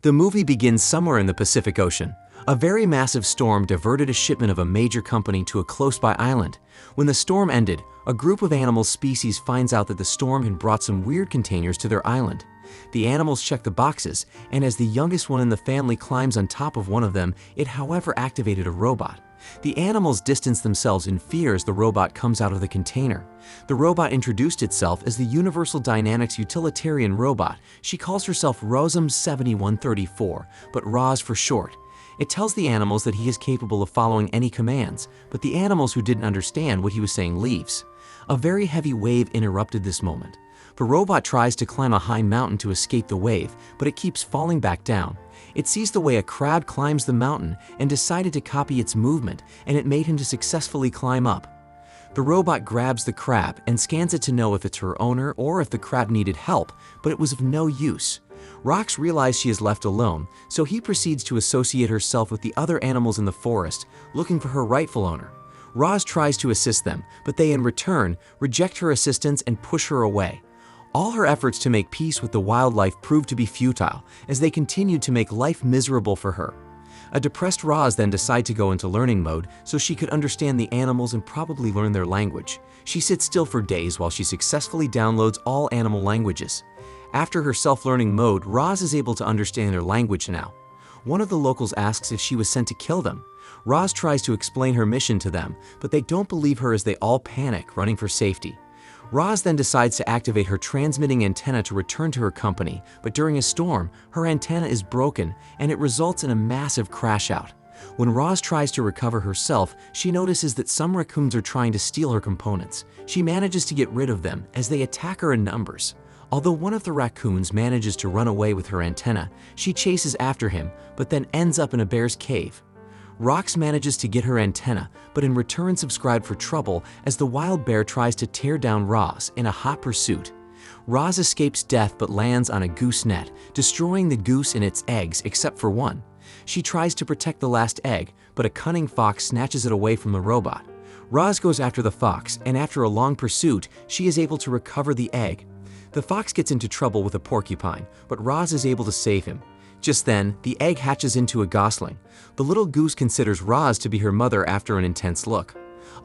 The movie begins somewhere in the Pacific Ocean. A very massive storm diverted a shipment of a major company to a close-by island. When the storm ended, a group of animal species finds out that the storm had brought some weird containers to their island. The animals check the boxes, and as the youngest one in the family climbs on top of one of them, it however activated a robot. The animals distance themselves in fear as the robot comes out of the container. The robot introduced itself as the Universal Dynamics utilitarian robot. She calls herself Rozzum 7134, but Roz for short. It tells the animals that he is capable of following any commands, but the animals who didn't understand what he was saying leaves. A very heavy wave interrupted this moment. The robot tries to climb a high mountain to escape the wave, but it keeps falling back down. It sees the way a crab climbs the mountain and decided to copy its movement, and it made him to successfully climb up. The robot grabs the crab and scans it to know if it's her owner or if the crab needed help, but it was of no use. Rox realizes she is left alone, so he proceeds to associate herself with the other animals in the forest, looking for her rightful owner. Roz tries to assist them, but they in return reject her assistance and push her away. All her efforts to make peace with the wildlife proved to be futile, as they continued to make life miserable for her. A depressed Roz then decides to go into learning mode so she could understand the animals and probably learn their language. She sits still for days while she successfully downloads all animal languages. After her self-learning mode, Roz is able to understand their language now. One of the locals asks if she was sent to kill them. Roz tries to explain her mission to them, but they don't believe her as they all panic, running for safety. Roz then decides to activate her transmitting antenna to return to her company, but during a storm, her antenna is broken and it results in a massive crash out. When Roz tries to recover herself, she notices that some raccoons are trying to steal her components. She manages to get rid of them as they attack her in numbers. Although one of the raccoons manages to run away with her antenna, she chases after him, but then ends up in a bear's cave. Rox manages to get her antenna, but in return subscribed for trouble as the wild bear tries to tear down Roz in a hot pursuit. Roz escapes death but lands on a goose net, destroying the goose and its eggs except for one. She tries to protect the last egg, but a cunning fox snatches it away from the robot. Roz goes after the fox, and after a long pursuit, she is able to recover the egg. The fox gets into trouble with a porcupine, but Roz is able to save him. Just then, the egg hatches into a gosling. The little goose considers Roz to be her mother after an intense look.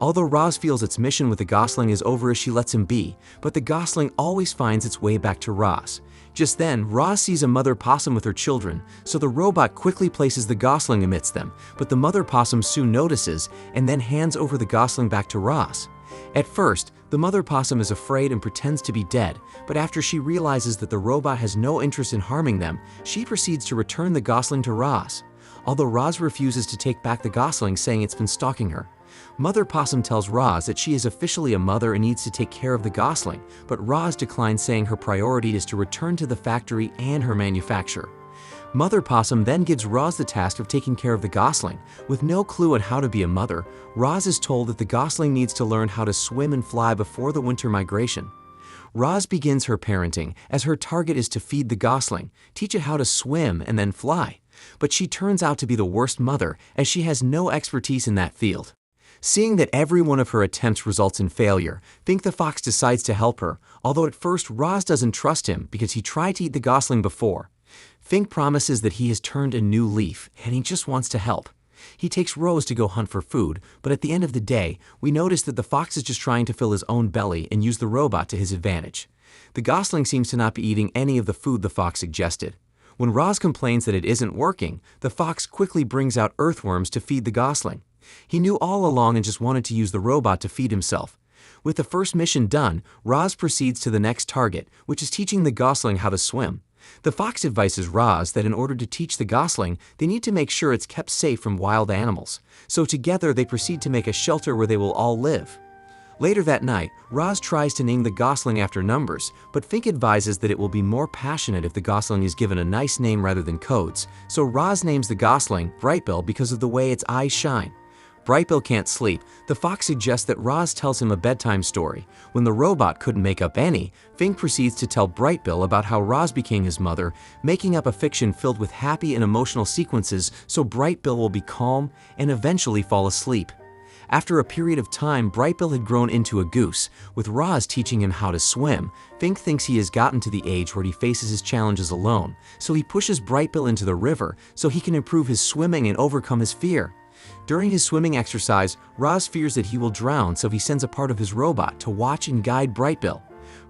Although Roz feels its mission with the gosling is over as she lets him be, but the gosling always finds its way back to Roz. Just then, Roz sees a mother possum with her children, so the robot quickly places the gosling amidst them, but the mother possum soon notices and then hands over the gosling back to Roz. At first, the mother possum is afraid and pretends to be dead, but after she realizes that the robot has no interest in harming them, she proceeds to return the gosling to Roz. Although Roz refuses to take back the gosling, saying it's been stalking her. Mother Possum tells Roz that she is officially a mother and needs to take care of the gosling, but Roz declines, saying her priority is to return to the factory and her manufacturer. Mother Possum then gives Roz the task of taking care of the gosling. With no clue on how to be a mother, Roz is told that the gosling needs to learn how to swim and fly before the winter migration. Roz begins her parenting, as her target is to feed the gosling, teach it how to swim and then fly. But she turns out to be the worst mother, as she has no expertise in that field. Seeing that every one of her attempts results in failure, Fink the fox decides to help her, although at first Roz doesn't trust him because he tried to eat the gosling before. Fink promises that he has turned a new leaf and he just wants to help. He takes Rose to go hunt for food, but at the end of the day, we notice that the fox is just trying to fill his own belly and use the robot to his advantage. The gosling seems to not be eating any of the food the fox suggested. When Roz complains that it isn't working, the fox quickly brings out earthworms to feed the gosling. He knew all along and just wanted to use the robot to feed himself. With the first mission done, Roz proceeds to the next target, which is teaching the gosling how to swim. The fox advises Roz that in order to teach the gosling, they need to make sure it's kept safe from wild animals. So together they proceed to make a shelter where they will all live. Later that night, Roz tries to name the gosling after numbers, but Fink advises that it will be more passionate if the gosling is given a nice name rather than codes. So Roz names the gosling Brightbill because of the way its eyes shine. Brightbill can't sleep. The fox suggests that Roz tells him a bedtime story. When the robot couldn't make up any, Fink proceeds to tell Brightbill about how Roz became his mother, making up a fiction filled with happy and emotional sequences so Brightbill will be calm and eventually fall asleep. After a period of time, Brightbill had grown into a goose, with Roz teaching him how to swim. Fink thinks he has gotten to the age where he faces his challenges alone, so he pushes Brightbill into the river so he can improve his swimming and overcome his fear. During his swimming exercise, Roz fears that he will drown, so he sends a part of his robot to watch and guide Brightbill.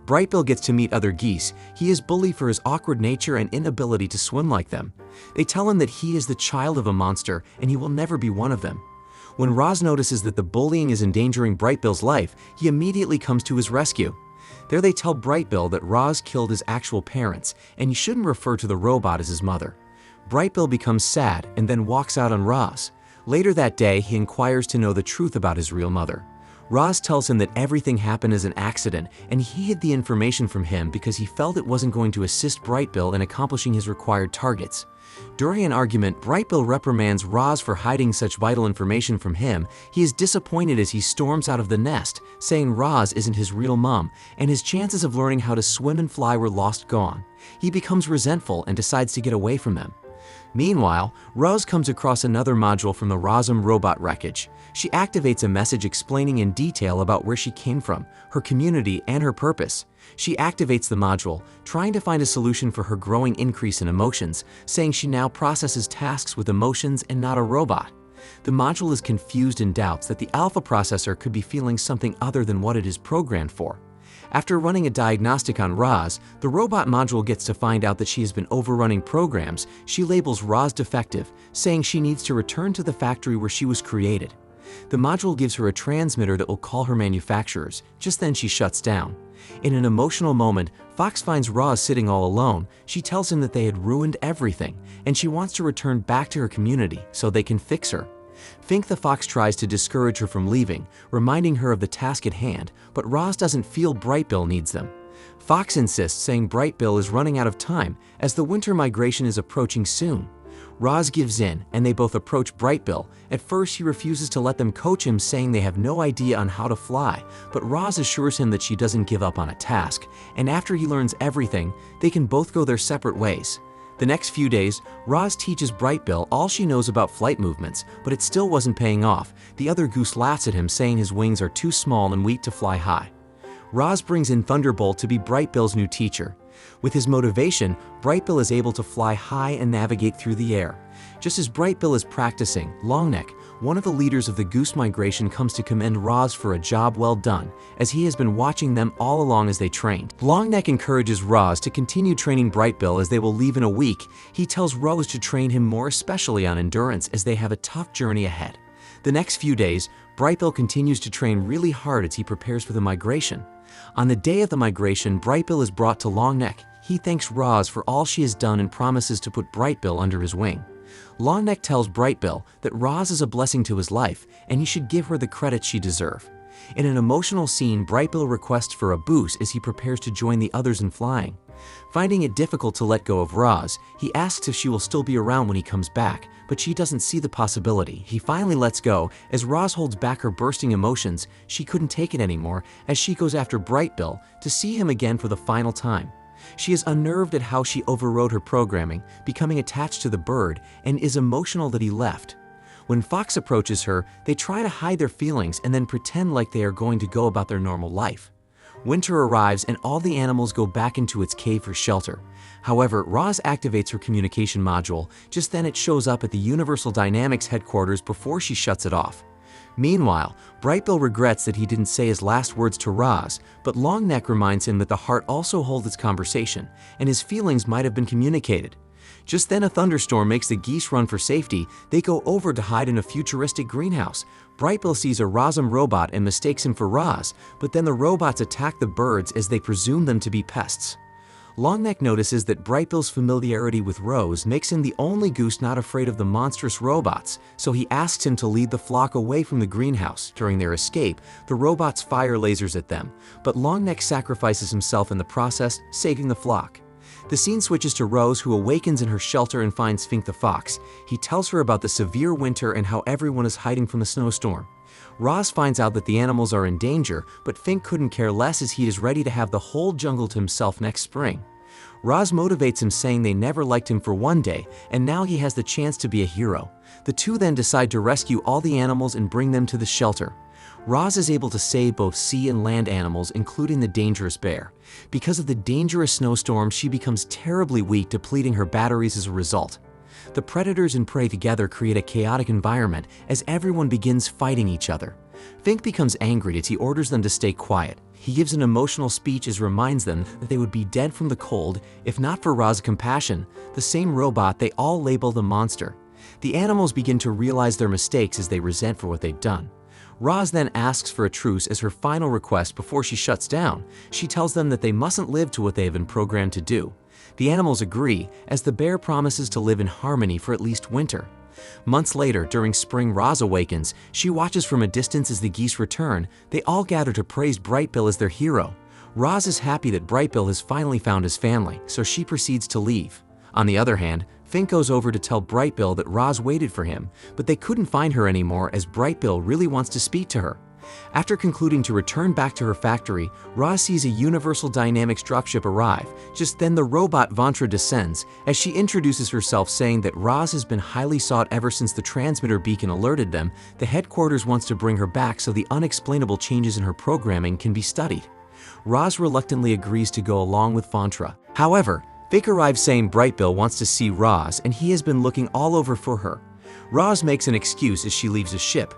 Brightbill gets to meet other geese. He is bullied for his awkward nature and inability to swim like them. They tell him that he is the child of a monster and he will never be one of them. When Roz notices that the bullying is endangering Brightbill's life, he immediately comes to his rescue. There they tell Brightbill that Roz killed his actual parents and he shouldn't refer to the robot as his mother. Brightbill becomes sad and then walks out on Roz. Later that day, he inquires to know the truth about his real mother. Roz tells him that everything happened as an accident and he hid the information from him because he felt it wasn't going to assist Brightbill in accomplishing his required targets. During an argument, Brightbill reprimands Roz for hiding such vital information from him. He is disappointed as he storms out of the nest, saying Roz isn't his real mom, and his chances of learning how to swim and fly were gone. He becomes resentful and decides to get away from them. Meanwhile, Roz comes across another module from the Rozzum robot wreckage. She activates a message explaining in detail about where she came from, her community, and her purpose. She activates the module, trying to find a solution for her growing increase in emotions, saying she now processes tasks with emotions and not a robot. The module is confused and doubts that the alpha processor could be feeling something other than what it is programmed for. After running a diagnostic on Roz, the robot module gets to find out that she has been overrunning programs. She labels Roz defective, saying she needs to return to the factory where she was created. The module gives her a transmitter that will call her manufacturers. Just then she shuts down. In an emotional moment, Fox finds Roz sitting all alone. She tells him that they had ruined everything, and she wants to return back to her community so they can fix her. Fink the fox tries to discourage her from leaving, reminding her of the task at hand, but Roz doesn't feel Brightbill needs them. Fox insists, saying Brightbill is running out of time as the winter migration is approaching soon. Roz gives in, and they both approach Brightbill. At first, he refuses to let them coach him, saying they have no idea on how to fly, but Roz assures him that she doesn't give up on a task, and after he learns everything, they can both go their separate ways. The next few days, Roz teaches Brightbill all she knows about flight movements, but it still wasn't paying off. The other goose laughs at him, saying his wings are too small and weak to fly high. Roz brings in Thunderbolt to be Brightbill's new teacher. With his motivation, Brightbill is able to fly high and navigate through the air. Just as Brightbill is practicing, Longneck, one of the leaders of the goose migration, comes to commend Roz for a job well done, as he has been watching them all along as they trained. Longneck encourages Roz to continue training Brightbill as they will leave in a week. He tells Roz to train him more especially on endurance as they have a tough journey ahead. The next few days, Brightbill continues to train really hard as he prepares for the migration. On the day of the migration, Brightbill is brought to Longneck. He thanks Roz for all she has done and promises to put Brightbill under his wing. Longneck tells Brightbill that Roz is a blessing to his life and he should give her the credit she deserves. In an emotional scene, Brightbill requests for a boost as he prepares to join the others in flying. Finding it difficult to let go of Roz, he asks if she will still be around when he comes back, but she doesn't see the possibility. He finally lets go as Roz holds back her bursting emotions. She couldn't take it anymore as she goes after Brightbill to see him again for the final time. She is unnerved at how she overrode her programming, becoming attached to the bird, and is emotional that he left. When Fox approaches her, they try to hide their feelings and then pretend like they are going to go about their normal life. Winter arrives and all the animals go back into its cave for shelter. However, Roz activates her communication module. Just then it shows up at the Universal Dynamics headquarters before she shuts it off. Meanwhile, Brightbill regrets that he didn't say his last words to Roz, but Longneck reminds him that the heart also holds its conversation, and his feelings might have been communicated. Just then a thunderstorm makes the geese run for safety. They go over to hide in a futuristic greenhouse. Brightbill sees a Rozzum robot and mistakes him for Roz, but then the robots attack the birds as they presume them to be pests. Longneck notices that Brightbill's familiarity with Roz makes him the only goose not afraid of the monstrous robots, so he asks him to lead the flock away from the greenhouse. During their escape, the robots fire lasers at them, but Longneck sacrifices himself in the process, saving the flock. The scene switches to Roz, who awakens in her shelter and finds Fink the fox. He tells her about the severe winter and how everyone is hiding from the snowstorm. Roz finds out that the animals are in danger, but Fink couldn't care less as he is ready to have the whole jungle to himself next spring. Roz motivates him, saying they never liked him for one day, and now he has the chance to be a hero. The two then decide to rescue all the animals and bring them to the shelter. Roz is able to save both sea and land animals, including the dangerous bear. Because of the dangerous snowstorm, she becomes terribly weak, depleting her batteries as a result. The predators and prey together create a chaotic environment as everyone begins fighting each other. Fink becomes angry as he orders them to stay quiet. He gives an emotional speech as reminds them that they would be dead from the cold if not for Roz's compassion, the same robot they all label the monster. The animals begin to realize their mistakes as they resent for what they've done. Roz then asks for a truce as her final request before she shuts down. She tells them that they mustn't live to what they have been programmed to do. The animals agree, as the bear promises to live in harmony for at least winter. Months later, during spring, Roz awakens. She watches from a distance as the geese return. They all gather to praise Brightbill as their hero. Roz is happy that Brightbill has finally found his family, so she proceeds to leave. On the other hand, Fink goes over to tell Brightbill that Roz waited for him, but they couldn't find her anymore as Brightbill really wants to speak to her. After concluding to return back to her factory, Roz sees a Universal Dynamics dropship arrive. Just then the robot Vantra descends, as she introduces herself, saying that Roz has been highly sought ever since the transmitter beacon alerted them. The headquarters wants to bring her back so the unexplainable changes in her programming can be studied. Roz reluctantly agrees to go along with Vantra. However, Fink arrives saying Brightbill wants to see Roz and he has been looking all over for her. Roz makes an excuse as she leaves the ship.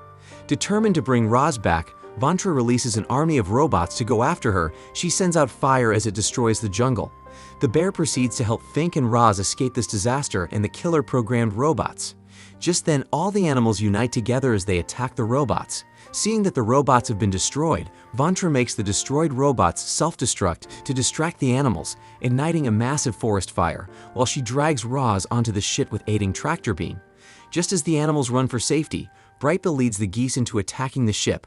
Determined to bring Roz back, Vantra releases an army of robots to go after her. She sends out fire as it destroys the jungle. The bear proceeds to help Fink and Roz escape this disaster and the killer programmed robots. Just then, all the animals unite together as they attack the robots. Seeing that the robots have been destroyed, Vantra makes the destroyed robots self-destruct to distract the animals, igniting a massive forest fire, while she drags Roz onto the ship with aiding tractor beam. Just as the animals run for safety, Brightbill leads the geese into attacking the ship.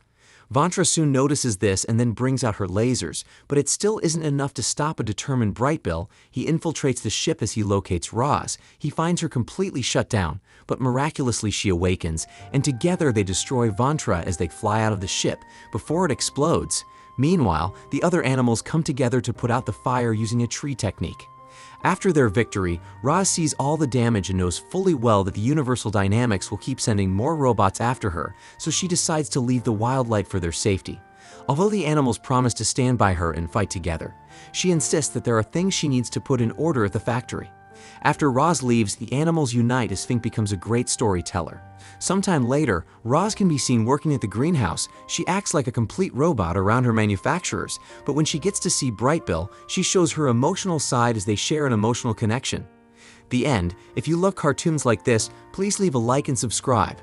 Vantra soon notices this and then brings out her lasers, but it still isn't enough to stop a determined Brightbill. He infiltrates the ship as he locates Roz. He finds her completely shut down, but miraculously she awakens, and together they destroy Vantra as they fly out of the ship before it explodes. Meanwhile, the other animals come together to put out the fire using a tree technique. After their victory, Roz sees all the damage and knows fully well that the Universal Dynamics will keep sending more robots after her, so she decides to leave the wildlife for their safety. Although the animals promise to stand by her and fight together, she insists that there are things she needs to put in order at the factory. After Roz leaves, the animals unite as Fink becomes a great storyteller. Sometime later, Roz can be seen working at the greenhouse. She acts like a complete robot around her manufacturers, but when she gets to see Brightbill, she shows her emotional side as they share an emotional connection. The end. If you love cartoons like this, please leave a like and subscribe.